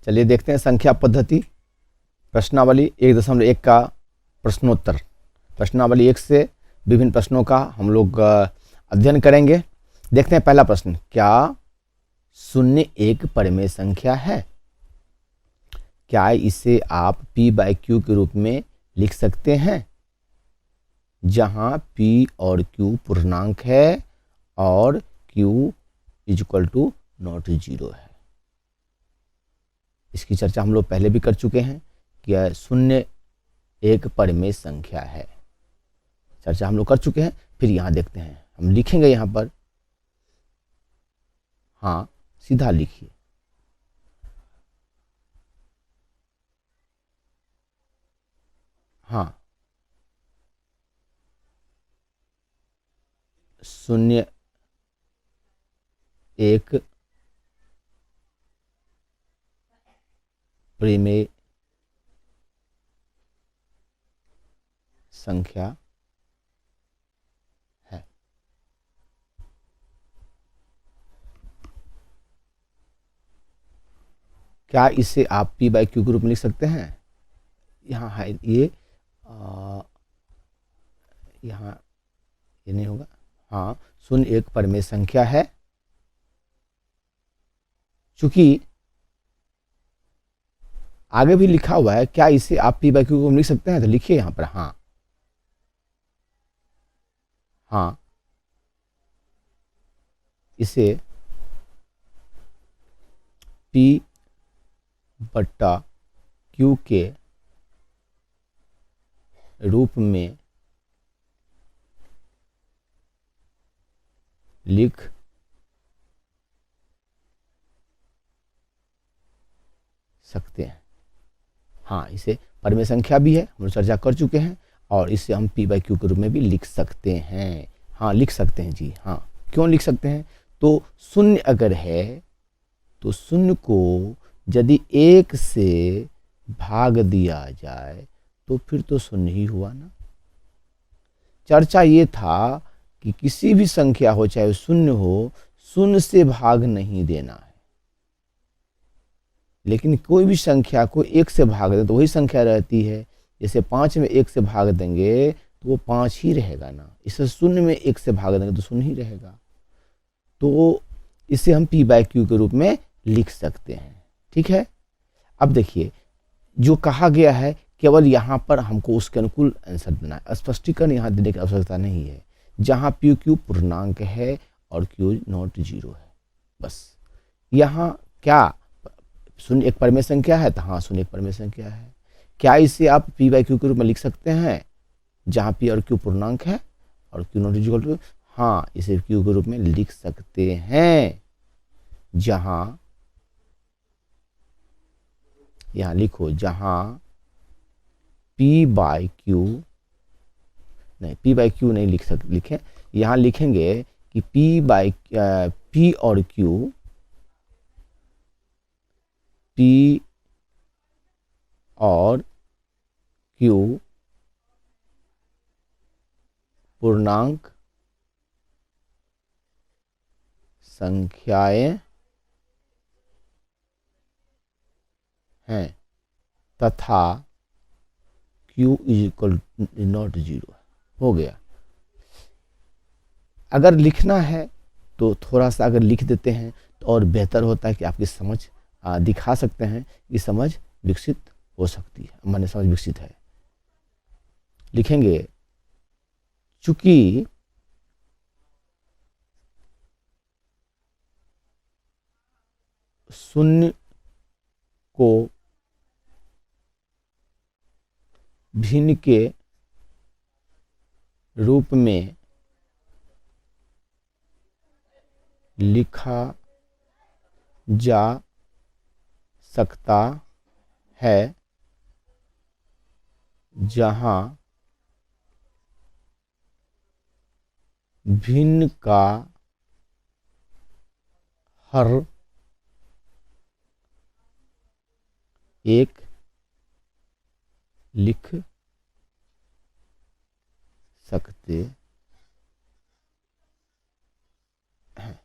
चलिए देखते हैं संख्या पद्धति प्रश्नावली 1.1 का प्रश्नोत्तर। प्रश्नावली 1 से विभिन्न प्रश्नों का हम लोग अध्ययन करेंगे। देखते हैं पहला प्रश्न, क्या शून्य एक परिमेय संख्या है? क्या इसे आप p/q के रूप में लिख सकते हैं, जहां p और q पूर्णांक है और q = ≠0 है। इसकी चर्चा हम लोग पहले भी कर चुके हैं कि शून्य एक परिमेय संख्या है, चर्चा हम लोग कर चुके हैं। फिर यहाँ देखते हैं, हम लिखेंगे यहाँ पर, हाँ सीधा लिखिए, हाँ शून्य एक परिमेय संख्या है। क्या इसे आप p/q के रूप में लिख सकते हैं? यहाँ है ये, यहाँ ये नहीं होगा। हाँ, शून्य एक परिमेय संख्या है। चूंकि आगे भी लिखा हुआ है, क्या इसे आप p/q को लिख सकते हैं, तो लिखिए यहाँ पर, हाँ हाँ इसे p/q के रूप में लिख सकते हैं। हाँ, इसे परिमेय संख्या भी है, हम लोग चर्चा कर चुके हैं, और इसे हम p/q के रूप में भी लिख सकते हैं। हाँ लिख सकते हैं जी, हाँ क्यों लिख सकते हैं? तो शून्य अगर है तो शून्य को यदि एक से भाग दिया जाए तो फिर तो शून्य ही हुआ ना। चर्चा ये था कि किसी भी संख्या हो, चाहे शून्य हो, शून्य से भाग नहीं देना है। लेकिन कोई भी संख्या को एक से भाग दें तो वही संख्या रहती है। जैसे 5 में एक से भाग देंगे तो वो 5 ही रहेगा ना। इसे शून्य में एक से भाग देंगे तो शून्य ही रहेगा। तो इसे हम p/q के रूप में लिख सकते हैं। ठीक है, अब देखिए जो कहा गया है, केवल यहाँ पर हमको उसके अनुकूल आंसर देना है, स्पष्टीकरण यहाँ देने की आवश्यकता नहीं है। जहाँ p q पूर्णांक है और q ≠0 है, बस। यहाँ क्या शून्य एक परिमेय संख्या है? तो हाँ शून्य एक परिमेय संख्या है। क्या इसे आप p/q के रूप में लिख सकते हैं, जहाँ p और q पूर्णांक है और q ≠0? हाँ, इसे q के रूप में लिख सकते हैं, जहाँ, यहाँ लिखो, जहाँ p/q नहीं, p/q नहीं लिखें, यहाँ लिखेंगे कि p और q, p और q पूर्णांक संख्याएं हैं तथा q =0 हो गया। अगर लिखना है तो थोड़ा सा अगर लिख देते हैं तो और बेहतर होता है कि आपकी समझ दिखा सकते हैं कि समझ विकसित हो सकती है। मैंने समझ विकसित है, लिखेंगे, चूंकि शून्य को भिन्न के रूप में लिखा जा सकता है, जहां भिन्न का हर एक लिख सकते हैं।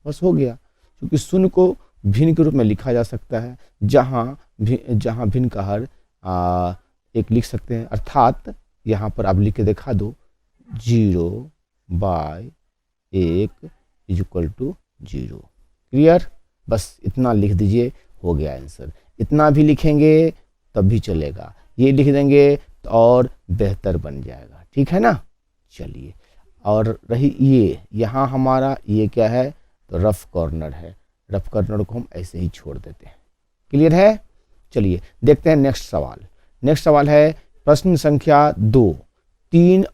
बस हो गया। क्योंकि शून्य को भिन्न के रूप में लिखा जा सकता है, जहाँ भिन्न का हर एक लिख सकते हैं, अर्थात यहाँ पर आप लिख के दिखा दो 0/1 = 0। क्लियर? बस इतना लिख दीजिए, हो गया आंसर। इतना भी लिखेंगे तब भी चलेगा, ये लिख देंगे तो और बेहतर बन जाएगा। ठीक है ना? चलिए, और रही ये, यहाँ हमारा ये क्या है, तो रफ कॉर्नर है। रफ कॉर्नर को हम ऐसे ही छोड़ देते हैं। क्लियर है? चलिए देखते हैं नेक्स्ट सवाल। नेक्स्ट सवाल है प्रश्न संख्या 2। 3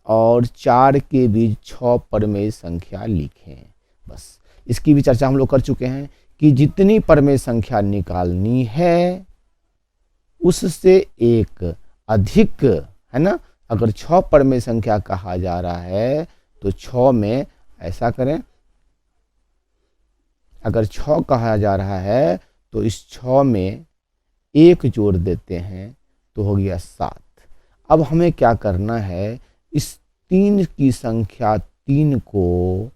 और 4 के बीच 6 परमेय संख्या लिखें। बस इसकी भी चर्चा हम लोग कर चुके हैं कि जितनी परमेय संख्या निकालनी है उससे एक अधिक, है ना, अगर 6 परमेय संख्या कहा जा रहा है तो 6 में ऐसा करें, अगर 6 कहा जा रहा है तो इस 6 में 1 जोड़ देते हैं तो हो गया 7। अब हमें क्या करना है, इस 3 की संख्या 3 को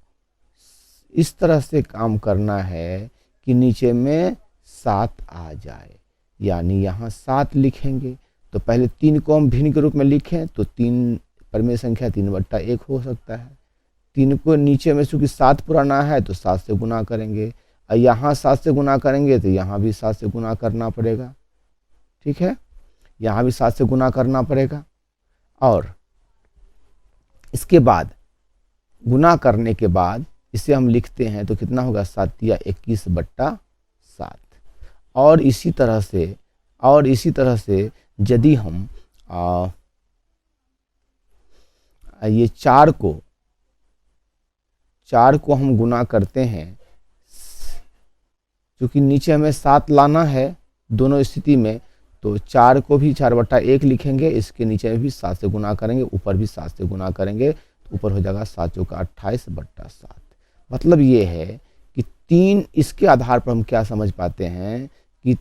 इस तरह से काम करना है कि नीचे में 7 आ जाए, यानी यहाँ 7 लिखेंगे। तो पहले 3 को हम भिन्न के रूप में लिखें तो 3 परमेय संख्या 3/1 हो सकता है। 3 को नीचे में चूंकि 7 पुराना है तो 7 से गुना करेंगे, और यहाँ 7 से गुना करेंगे तो यहाँ भी 7 से गुना करना पड़ेगा। ठीक है, यहाँ भी 7 से गुना करना पड़ेगा, और इसके बाद गुना करने के बाद इसे हम लिखते हैं तो कितना होगा, 7 या 21/7। और इसी तरह से यदि हम ये 4 को हम गुना करते हैं, क्योंकि नीचे हमें 7 लाना है दोनों स्थिति में, तो 4 को भी 4/1 लिखेंगे, इसके नीचे भी 7 से गुना करेंगे, ऊपर भी 7 से गुना करेंगे, तो ऊपर हो जाएगा 7 × 28/7। मतलब ये है कि 3, इसके आधार पर हम क्या समझ पाते हैं कि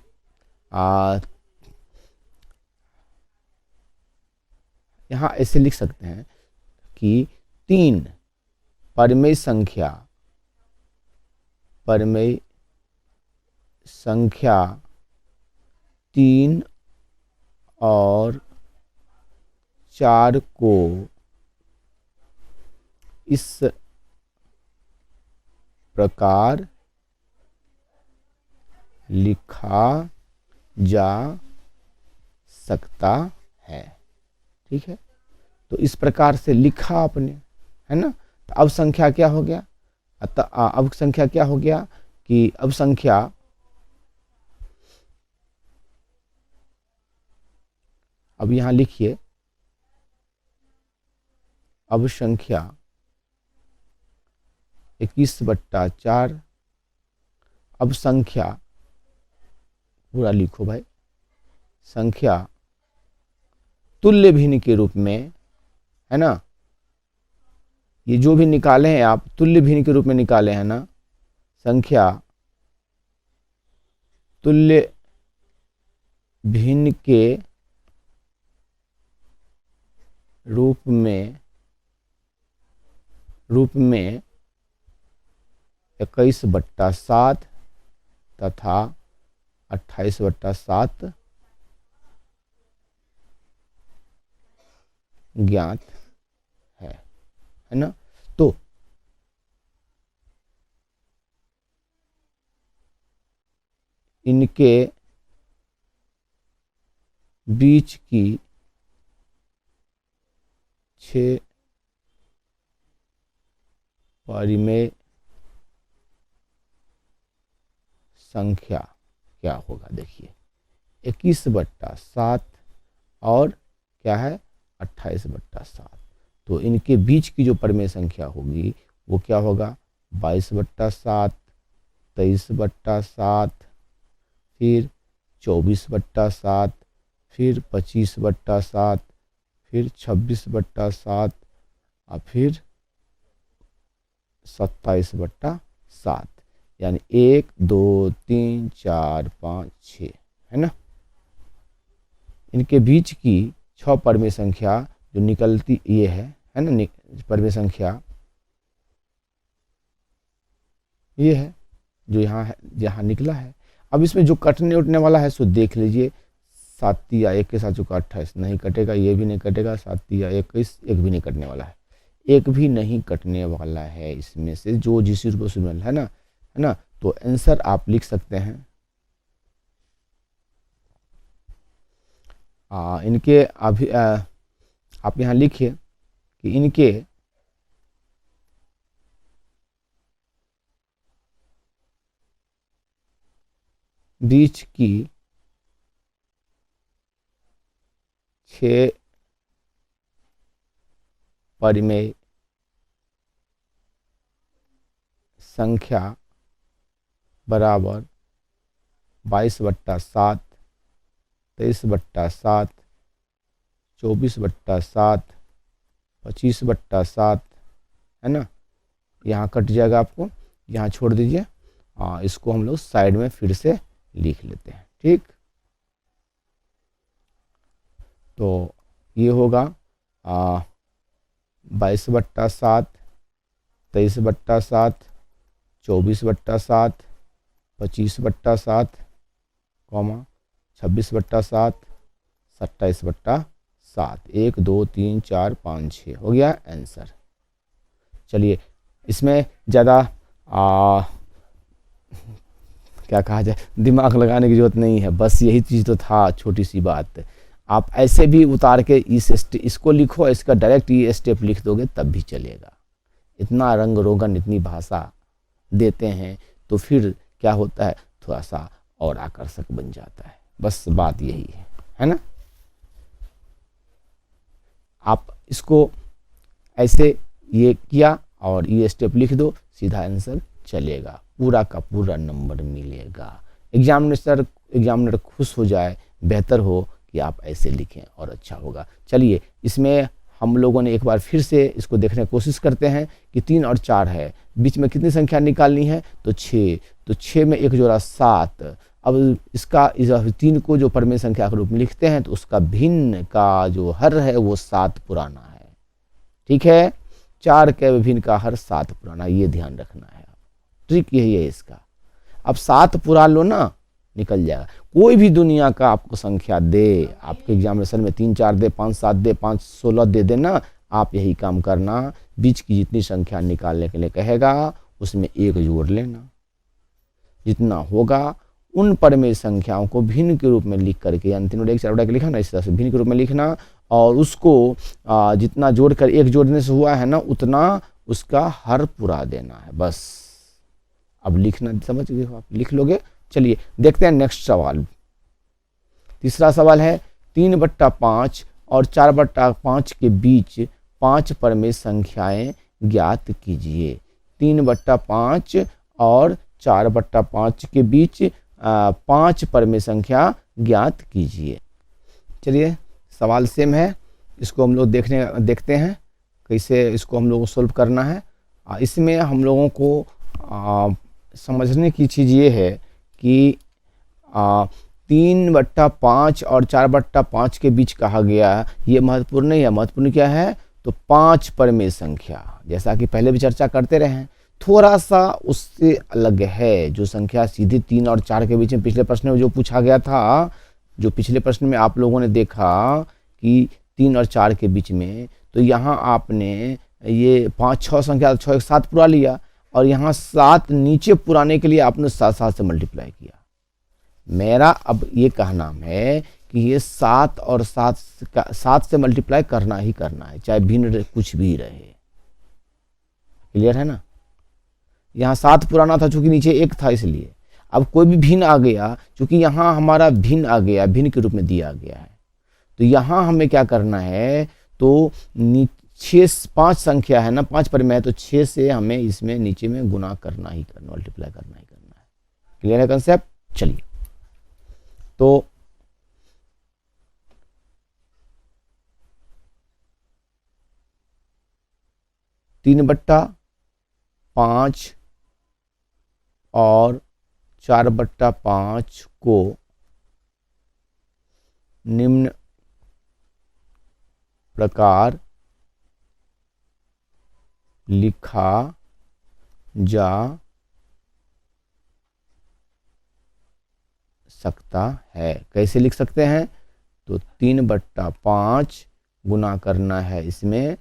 यहाँ ऐसे लिख सकते हैं कि 3 परमेय संख्या 3 और 4 को इस प्रकार लिखा जा सकता है। ठीक है, तो इस प्रकार से लिखा आपने, है ना। तो अब संख्या क्या हो गया, अब संख्या क्या हो गया कि अब यहाँ लिखिए, अब संख्या 21/4। अब संख्या पूरा लिखो भाई, संख्या तुल्य भिन्न के रूप में, है ना, ये जो भी निकाले हैं आप तुल्य भिन्न के रूप में निकाले हैं ना, संख्या तुल्य भिन्न के रूप में 21/7 तथा 28/7 ज्ञात है ना। तो इनके बीच की 6 परिमेय संख्या क्या होगा, देखिए 21/7 और क्या है 28/7। तो इनके बीच की जो परिमेय संख्या होगी वो क्या होगा, 22/7, 23/7, फिर 24/7, फिर 25/7, फिर 26/7 और फिर 27/7, यानी 1 2 3 4 5 6, है ना। इनके बीच की 6 परमेय संख्या जो निकलती ये है ना, परमेय संख्या ये है जो यहाँ है, यहाँ निकला है। अब इसमें जो कटने उठने वाला है सो देख लीजिए, 7 या 1 के साथ जो 28 नहीं कटेगा, ये भी नहीं कटेगा, 7 या 21 एक भी नहीं कटने वाला है, एक भी नहीं कटने वाला है इसमें से जो जिस रूप में है ना। तो आंसर आप लिख सकते हैं इनके अभी आप यहाँ लिखिए कि इनके बीच की 6 परिमेय संख्या बराबर 22/7, 23/7, 24/7, 25/7 है ना। यहाँ कट जाएगा, आपको यहाँ छोड़ दीजिए। इसको हम लोग साइड में फिर से लिख लेते हैं, ठीक। तो ये होगा 22/7, 23/7, 24/7, 25/7, 26/7, 27/7, 1 2 3 4 5 6 हो गया आंसर। चलिए इसमें ज़्यादा क्या कहा जाए, दिमाग लगाने की जरूरत नहीं है, बस यही चीज़ तो था, छोटी सी बात। आप ऐसे भी उतार के इसको लिखो, इसका डायरेक्ट ये स्टेप लिख दोगे तब भी चलेगा। इतना रंग रोगन, इतनी भाषा देते हैं तो फिर क्या होता है, थोड़ा सा और आकर्षक बन जाता है, बस बात यही है ना। आप इसको ऐसे ये किया और ये स्टेप लिख दो, सीधा आंसर चलेगा, पूरा का पूरा नंबर मिलेगा। एग्जामिनर खुश हो जाए, बेहतर हो कि आप ऐसे लिखें और अच्छा होगा। चलिए इसमें हम लोगों ने एक बार फिर से इसको देखने की कोशिश करते हैं कि 3 और 4 है, बीच में कितनी संख्या निकालनी है, तो 6, तो 6 में एक जोड़ा 7। अब इसका 3 को जो परमेय संख्या के रूप में लिखते हैं तो उसका भिन्न का जो हर है वो 7 पुराना है, ठीक है। 4 के भिन्न का हर 7 पुराना, ये ध्यान रखना है, ट्रिक यही है इसका। अब 7 पुरा लो ना, निकल जाएगा। कोई भी दुनिया का आपको संख्या दे, आपके एग्जामिनेशन में 3 4 दे, 5 7 दे, 5 16 दे देना, आप यही काम करना, बीच की जितनी संख्या निकालने के लिए कहेगा उसमें 1 जोड़ लेना, जितना होगा उन परमेय संख्याओं को भिन्न के रूप में लिख करके, यानी 3 और 1 4 के लिखा ना, इस तरह से भिन्न के रूप में लिखना, और उसको जितना जोड़ कर 1 जोड़ने से हुआ है ना उतना उसका हर पूरा देना है, बस। अब लिखना समझ गए हो आप, लिख लोगे। चलिए देखते हैं नेक्स्ट सवाल। तीसरा सवाल है 3/5 और 4/5 के बीच 5 परमेय संख्याएं ज्ञात कीजिए। 3/5 और 4/5 के बीच 5 परमेय संख्या ज्ञात कीजिए। चलिए सवाल सेम है, इसको हम लोग देखते हैं कैसे इसको हम लोगों को सोल्व करना है। इसमें हम लोगों को समझने की चीज़ ये है कि 3/5 और 4/5 के बीच कहा गया, ये महत्वपूर्ण नहीं है। महत्वपूर्ण क्या है, तो 5 परमेय संख्या, जैसा कि पहले भी चर्चा करते रहे हैं, थोड़ा सा उससे अलग है। जो संख्या सीधे 3 और 4 के बीच में पिछले प्रश्न में जो पूछा गया था, जो पिछले प्रश्न में आप लोगों ने देखा कि 3 और 4 के बीच में, तो यहाँ आपने ये 5 6 संख्या 6 1 7 पुरा लिया, और यहाँ 7 नीचे पुराने के लिए आपने 7 7 से मल्टीप्लाई किया। मेरा अब ये कहना है कि ये 7 और 7 से मल्टीप्लाई करना ही करना है, चाहे भिन्न कुछ भी रहे। क्लियर है ना। यहाँ 7 पुराना था चूंकि नीचे 1 था, इसलिए अब कोई भी भिन्न आ गया, चूंकि यहाँ हमारा भिन्न आ गया, भिन्न के रूप में दिया गया है, तो यहाँ हमें क्या करना है, तो 5 संख्या है ना, 5 परिमेय है, तो 6 से हमें इसमें नीचे में गुना करना ही करना, मल्टीप्लाई करना ही करना है। क्लियर है कंसेप्ट। चलिए तो तीन बट्टा 5 और 4/5 को निम्न प्रकार लिखा जा सकता है। कैसे लिख सकते हैं? तो 3/5 गुना करना है इसमें,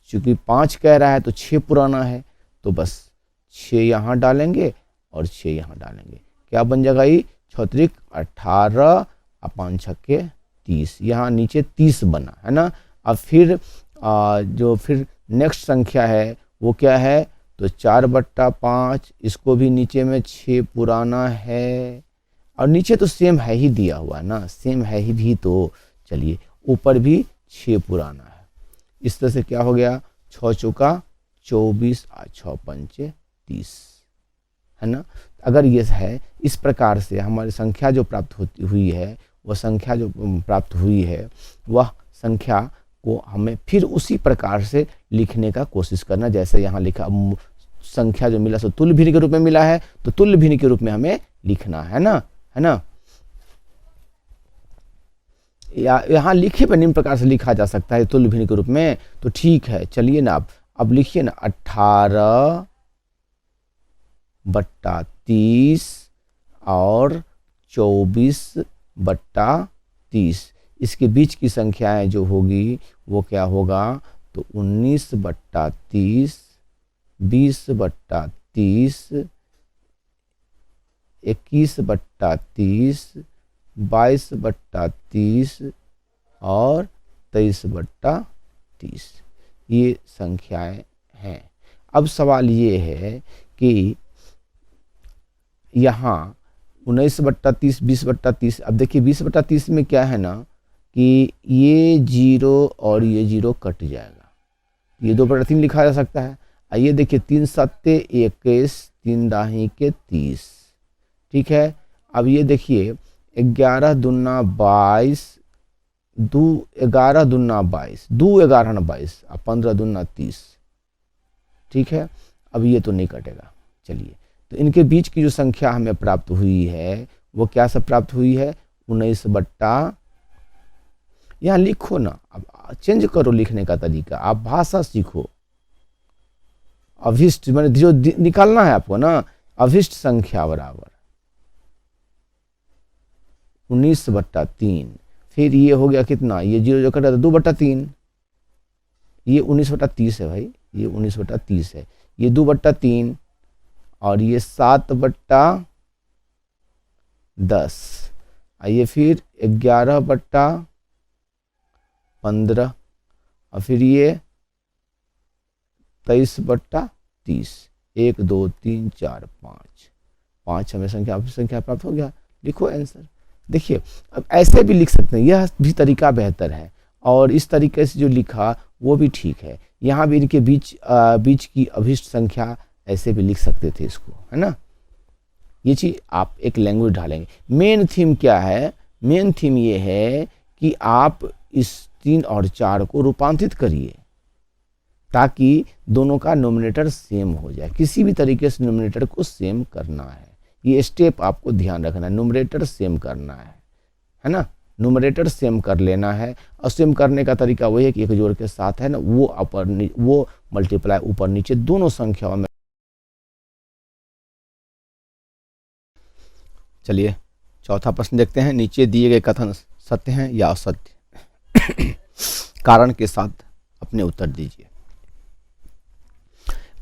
चूंकि 5 कह रहा है तो 6 पुराना है, तो बस 6 यहाँ डालेंगे और 6 यहाँ डालेंगे। क्या बन जाएगा? ये 6 18 और 5 छक्के 30, यहाँ नीचे 30 बना है ना। अब फिर जो फिर नेक्स्ट संख्या है वो क्या है? तो 4/5, इसको भी नीचे में 6 पुराना है, और नीचे तो सेम है ही दिया हुआ ना, सेम है ही भी, तो चलिए ऊपर भी 6 पुराना है। इस तरह से क्या हो गया? 6 चौका 24 और 6 पंचे 30, है ना। अगर ये है इस प्रकार से हमारी संख्या जो प्राप्त होती हुई है, वह संख्या जो प्राप्त हुई है वह संख्या को हमें फिर उसी प्रकार से लिखने का कोशिश करना, जैसे यहाँ लिखा संख्या जो मिला सो तुल्य भिन्न के रूप में मिला है, तो तुल्य भिन्न के रूप में हमें लिखना है ना, है ना। या यहाँ लिखे पर निम्न प्रकार से लिखा जा सकता है तुल्य भिन्न के रूप में, तो ठीक है। चलिए ना, अब लिखिए ना 18/30 और 24/30, इसके बीच की संख्याएं जो होगी वो क्या होगा? तो 19/30, 20/30, 21/30, 22/30 और 23/30, ये संख्याएं हैं। अब सवाल ये है कि यहाँ 19/30, 20/30, अब देखिए 20/30 में क्या है ना कि ये 0 और ये 0 कट जाएगा, ये 2/3 लिखा जा सकता है। आइए देखिए 3 सत्ते 21, 3 दाही के 30, ठीक है। अब ये देखिए 11 दूना 22, 11 दूना 22, 2 11 ना 22, और 15 दूना 30, ठीक है। अब ये तो नहीं कटेगा। चलिए, तो इनके बीच की जो संख्या हमें प्राप्त हुई है वो क्या सब प्राप्त हुई है? 19 यहाँ लिखो ना, अब चेंज करो लिखने का तरीका, आप भाषा सीखो। अभिष्ट मैंने जो निकालना है आपको ना, अभिष्ट संख्या बराबर 19/3, फिर ये हो गया कितना? ये 0 जो कटा था 2/3, ये 19/30 है भाई, ये 19/30 है, ये 2/3, और ये 7/10, आइए फिर 11/15, और फिर ये 23/30, 1 2 3 4 5 हमें संख्या प्राप्त हो गया। लिखो आंसर। देखिए, अब ऐसे भी लिख सकते हैं, यह भी तरीका बेहतर है, और इस तरीके से जो लिखा वो भी ठीक है। यहाँ भी इनके बीच की अभिष्ट संख्या ऐसे भी लिख सकते थे इसको, है ना। ये चीज़ आप एक लैंग्वेज ढालेंगे। मेन थीम क्या है? मेन थीम ये है कि आप इस 3 और 4 को रूपांतरित करिए ताकि दोनों का नोमिनेटर सेम हो जाए। किसी भी तरीके से नोमिनेटर को सेम करना है, ये स्टेप आपको ध्यान रखना है। नोमिनेटर सेम करना है ना, नोमिनेटर सेम कर लेना है। और सेम करने का तरीका वही है कि एक जोड़ के साथ है ना, वो मल्टीप्लाई ऊपर नीचे दोनों संख्याओं में। चलिए चौथा प्रश्न देखते हैं। नीचे दिए गए कथन सत्य हैं या असत्य? कारण के साथ अपने उत्तर दीजिए।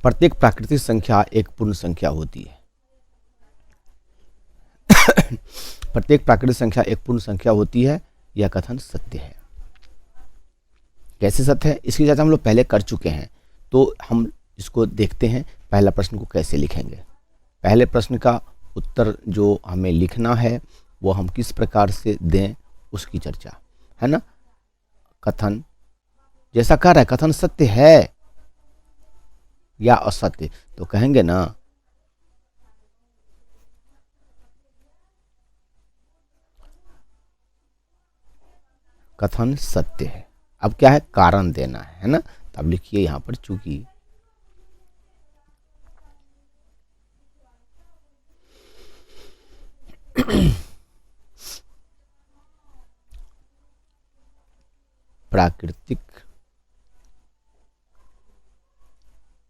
प्रत्येक प्राकृतिक संख्या एक पूर्ण संख्या होती है। प्रत्येक प्राकृतिक संख्या एक पूर्ण संख्या होती है, यह कथन सत्य है। कैसे सत्य है इसकी चर्चा हम लोग पहले कर चुके हैं, तो हम इसको देखते हैं पहला प्रश्न को कैसे लिखेंगे। पहले प्रश्न का उत्तर जो हमें लिखना है वो हम किस प्रकार से दें उसकी चर्चा, है ना। कथन जैसा कह रहा है, कथन सत्य है या असत्य, तो कहेंगे ना कथन सत्य है। अब क्या है? कारण देना है ना। तो अब लिखिए यहां पर, चूंकि प्राकृतिक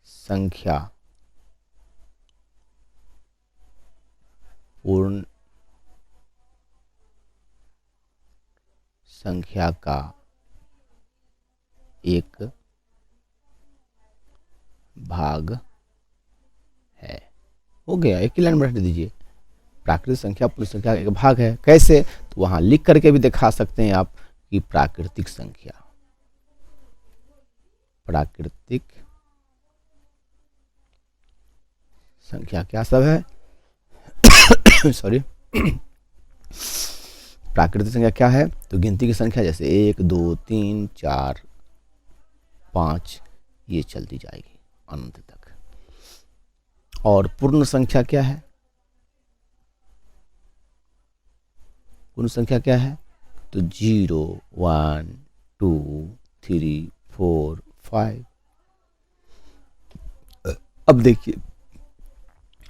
संख्या पूर्ण संख्या का एक भाग है। हो गया, एक ही लाइन में रख दीजिए, प्राकृतिक संख्या पूर्ण संख्या का एक भाग है। कैसे? तो वहां लिख करके भी दिखा सकते हैं आप कि प्राकृतिक संख्या क्या सब है सॉरी प्राकृतिक संख्या क्या है? तो गिनती की संख्या, जैसे 1 2 3 4 5, ये चलती जाएगी अनंत तक। और पूर्ण संख्या क्या है? पूर्ण संख्या क्या है? तो 0 1 2 3 4 5। अब देखिए,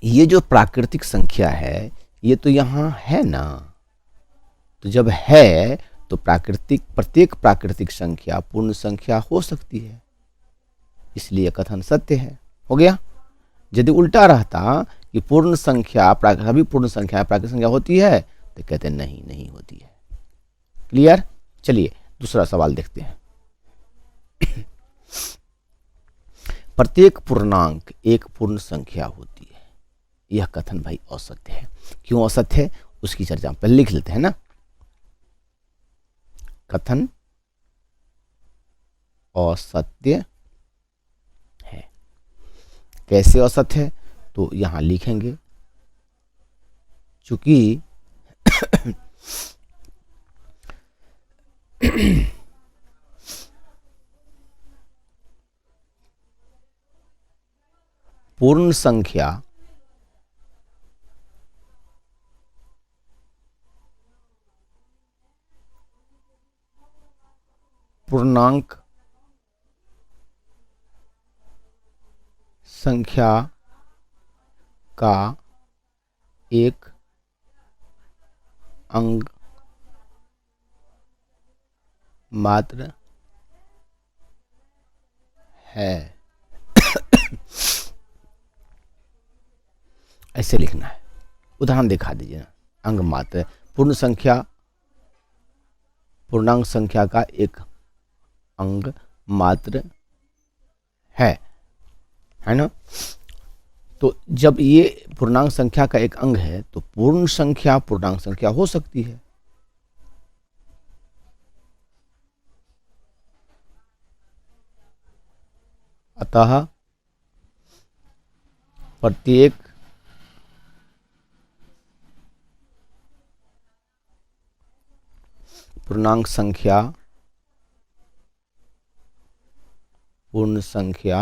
ये जो प्राकृतिक संख्या है ये तो यहां है ना, तो जब है तो प्रत्येक प्राकृतिक संख्या पूर्ण संख्या हो सकती है, इसलिए कथन सत्य है। हो गया। यदि उल्टा रहता कि पूर्ण संख्या सभी पूर्ण संख्या प्राकृतिक संख्या होती है, तो कहते नहीं होती है। क्लियर? चलिए दूसरा सवाल देखते हैं। प्रत्येक पूर्णांक एक पूर्ण संख्या होती है, यह कथन भाई असत्य है। क्यों असत्य है उसकी चर्चा पहले लिख लेते हैं ना। कथन असत्य है। कैसे असत्य है? तो यहां लिखेंगे, चूंकि पूर्ण संख्या पूर्णांक संख्या का एक अंग मात्र है। ऐसे लिखना है। उदाहरण दिखा दीजिए ना। अंग मात्र, पूर्ण संख्या पूर्णांक संख्या का एक अंग मात्र है ना। तो जब ये पूर्णांक संख्या का एक अंग है तो पूर्ण संख्या पूर्णांक संख्या हो सकती है। अतः प्रत्येक पूर्णांक संख्या पूर्ण संख्या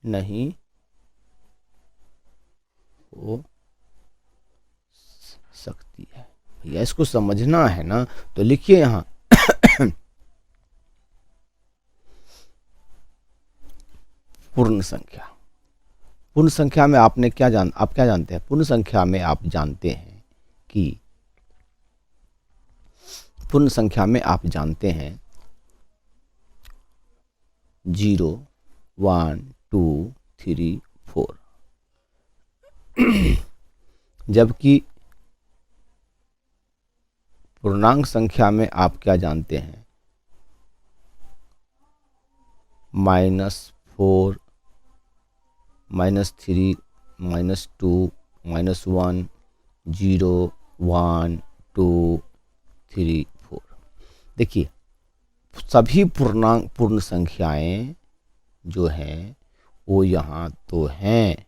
नहीं हो सकती है। भैया इसको समझना है ना, तो लिखिए यहां पूर्ण संख्या। पूर्ण संख्या में आप क्या जानते हैं? पूर्ण संख्या में आप जानते हैं कि पूर्ण संख्या में आप जानते हैं 0 1 2 3 4, जबकि पूर्णांक संख्या में आप क्या जानते हैं? -4 -3 -2 -1 0 1 2 3 4। देखिए सभी पूर्ण संख्याएं जो हैं वो यहाँ तो हैं,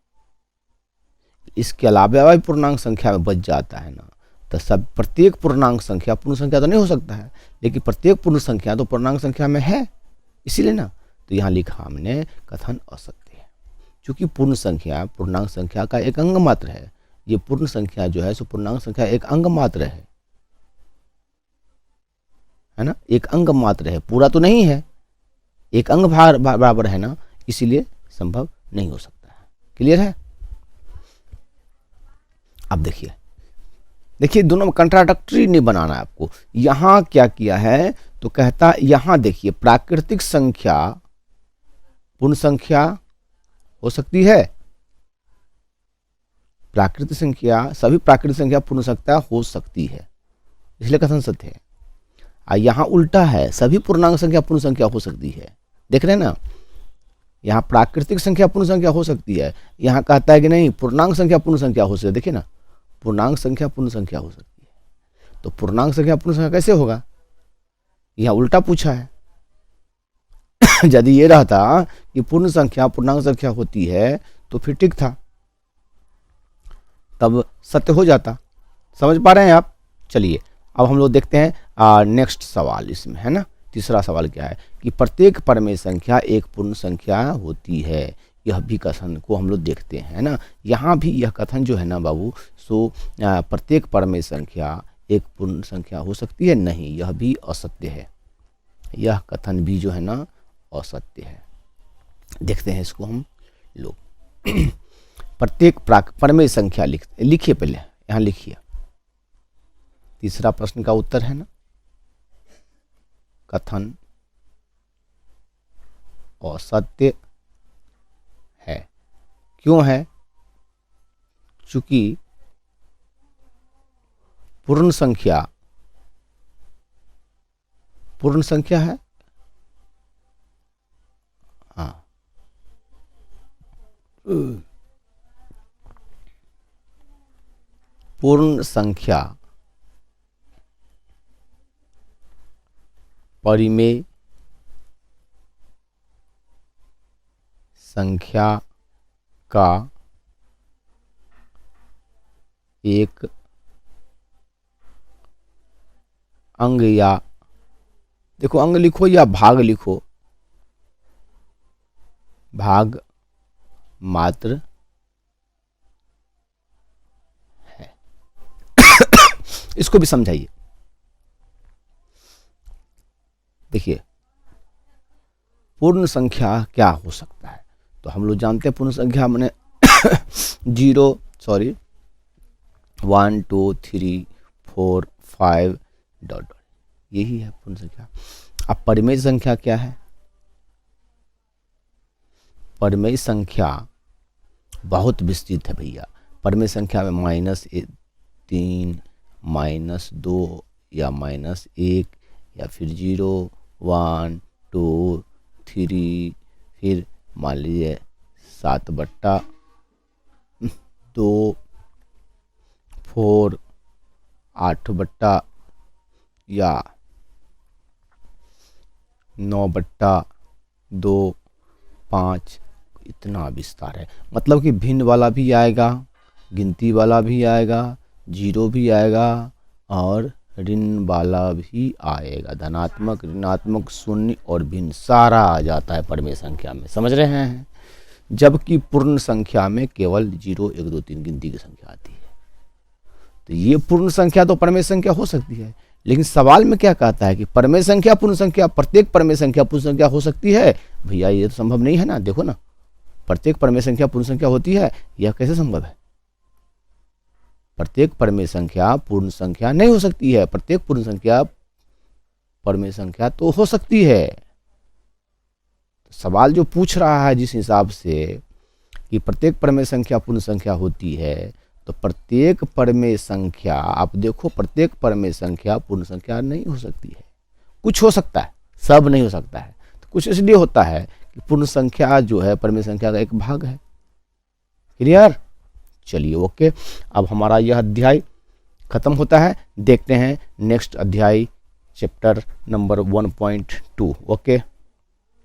इसके अलावा भी पूर्णांक संख्या में बच जाता है ना। तो सब प्रत्येक पूर्णांक संख्या पूर्ण संख्या तो नहीं हो सकता है, लेकिन प्रत्येक पूर्ण संख्या तो पूर्णांक संख्या में है, इसीलिए ना। तो यहाँ लिखा हमने कथन असत्य है, क्योंकि पूर्ण संख्या पूर्णांक संख्या का एक अंग मात्र है। ये पूर्ण संख्या जो है सो पूर्णांक संख्या एक अंग मात्र है ना। एक अंग मात्र है, पूरा तो नहीं है। एक अंग बराबर है ना, इसीलिए संभव नहीं हो सकता है। क्लियर है? अब देखिए दोनों में कंट्राडक्टरी नहीं बनाना है आपको। यहां क्या किया है तो कहता, यहां देखिए प्राकृतिक संख्या पूर्ण संख्या हो सकती है, प्राकृतिक संख्या, सभी प्राकृतिक संख्या पूर्ण संख्या हो सकती है, इसलिए कथन सत्य है। यहाँ उल्टा है, सभी पूर्णांक संख्या पूर्ण संख्या हो सकती है। देख रहे हैं ना, यहाँ प्राकृतिक संख्या पूर्ण संख्या हो सकती है, यहाँ कहता है कि नहीं पूर्णांक संख्या पूर्ण संख्या हो सकती है। देखिए ना, पूर्णांक संख्या पूर्ण संख्या हो सकती है, तो पूर्णांक संख्या पूर्ण संख्या कैसे होगा, यहाँ उल्टा पूछा है। यदि ये रहता कि पूर्ण संख्या पूर्णांक संख्या होती है तो फिर ठीक था, तब सत्य हो जाता। समझ पा रहे हैं आप? चलिए अब हम लोग देखते हैं नेक्स्ट सवाल इसमें, है ना। तीसरा सवाल क्या है कि प्रत्येक परमेय संख्या एक पूर्ण संख्या होती है। यह भी कथन को हम लोग देखते हैं, है ना। यहाँ भी यह कथन जो है ना बाबू, सो प्रत्येक परमेय संख्या एक पूर्ण संख्या हो सकती है, नहीं, यह भी असत्य है। यह कथन भी जो है ना असत्य है। देखते हैं इसको हम लोग। प्रत्येक परमेय संख्या लिखिए, पहले यहाँ लिखिए, तीसरा प्रश्न का उत्तर है ना, कथन असत्य है। क्यों है? चूंकि पूर्ण संख्या है, हाँ, पूर्ण संख्या परिमेय संख्या का एक अंग, या देखो अंग लिखो या भाग लिखो, भाग मात्र है। इसको भी समझाइए। देखिए पूर्ण संख्या क्या हो सकता है, तो हम लोग जानते हैं पूर्ण संख्या माने 1 2 3 4 5 डॉट, यही है पूर्ण संख्या। अब परिमेय संख्या क्या है? परिमेय संख्या बहुत विस्तृत है भैया। परिमेय संख्या में -3 -2 या -1 या फिर 0 1 2 3, फिर मान लीजिए 7/2 4 8/, या 9/2 5, इतना विस्तार है। मतलब कि भिन्न वाला भी आएगा, गिनती वाला भी आएगा, जीरो भी आएगा और ऋण वाला भी आएगा। धनात्मक, ऋणात्मक, शून्य और भिन्न सारा आ जाता है परिमेय संख्या में। समझ रहे हैं? जबकि पूर्ण संख्या में केवल 0 1 2 3 गिनती की संख्या आती है। तो ये पूर्ण संख्या तो परिमेय संख्या हो सकती है, लेकिन सवाल में क्या कहता है कि परिमेय संख्या पूर्ण संख्या, प्रत्येक परिमेय संख्या पूर्ण संख्या हो सकती है। भैया ये तो संभव नहीं है ना। देखो ना, प्रत्येक परिमेय संख्या पूर्ण संख्या होती है, यह कैसे संभव है? प्रत्येक परिमेय संख्या पूर्ण संख्या नहीं हो सकती है। प्रत्येक पूर्ण संख्या परिमेय संख्या तो हो सकती है। तो सवाल जो पूछ रहा है जिस हिसाब से कि प्रत्येक परिमेय संख्या पूर्ण संख्या होती है, तो प्रत्येक परिमेय संख्या, आप देखो प्रत्येक परिमेय संख्या पूर्ण संख्या नहीं हो सकती है। कुछ हो सकता है, सब नहीं हो सकता है। तो कुछ इसलिए होता है कि पूर्ण संख्या जो है परिमेय संख्या का एक भाग है। क्लियर? चलिए ओके, अब हमारा यह अध्याय खत्म होता है। देखते हैं नेक्स्ट अध्याय, चैप्टर नंबर 1.2। ओके।